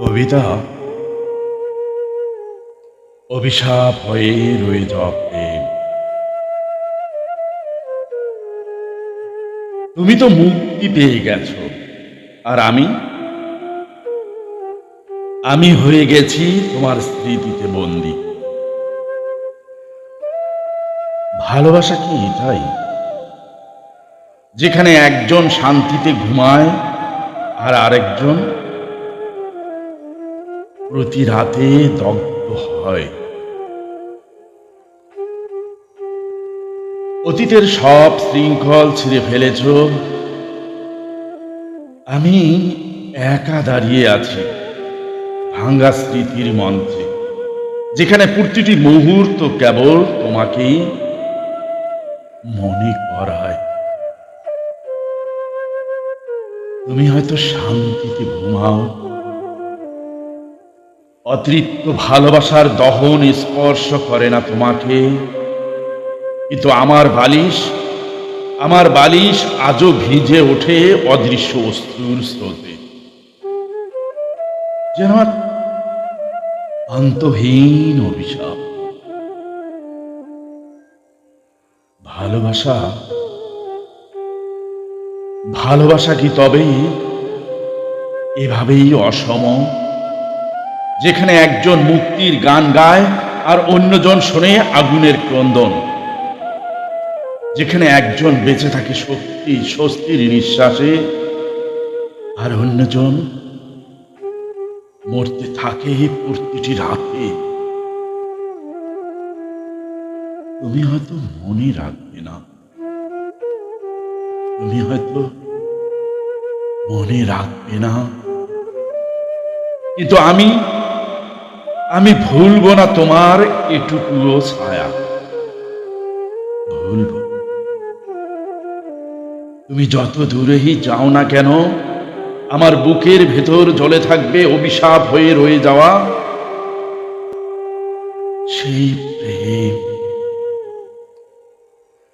কবিতা অভিশাপ হয়ে রয়ে যাওয়া প্রেম। তুমি তো মুক্তি পেয়ে গেছো, আর আমি হয়ে গেছি তোমার স্মৃতিতে বন্দী। ভালোবাসা কি এটাই, যেখানে একজন শান্তিতে ঘুমায় আর আরেকজন প্রতি রাতে দগ্ধ হয়? অতীতের সব শৃঙ্খল ছিঁড়ে ফেলেছ, আমি একা দাঁড়িয়ে আছি ভাঙ্গা স্মৃতির মঞ্চে, যেখানে প্রতিটি মুহূর্ত কেবল তোমাকেই মনে করায়। তুমি হয়তো শান্তিতে ঘুমাও, অতৃপ্ত ভালোবাসার দহন স্পর্শ করে না তোমাকে, কিন্তু আমার বালিশ আজও ভিজে ওঠে অদৃশ্য অশ্রুর স্রোতে, যেন এক অন্তহীন অভিশাপ। ভালোবাসা ভালোবাসা কি তবে এভাবেই অসম, যেখানে একজন মুক্তির গান গায় আর অন্যজন শোনে আগুনের ক্রন্দন, যেখানে একজন বেঁচে থাকে স্বস্তির নিঃশ্বাসে আর অন্যজন মরতে থাকে প্রতিটি রাতে? তুমি হয়তো মনে রাখবে না, তুমি হয়তো মনে রাখবে না, কিন্তু আমি ভুলবো না তোমার এটুকুও ছায়া। ভুলবো। তুমি যত দূরেই যাও না কেন, আমার বুকের ভেতর জ্বলে থাকবে অভিশাপ হয়ে রয়ে যাওয়া সেই প্রেম,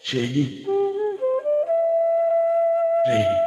সেই প্রেম।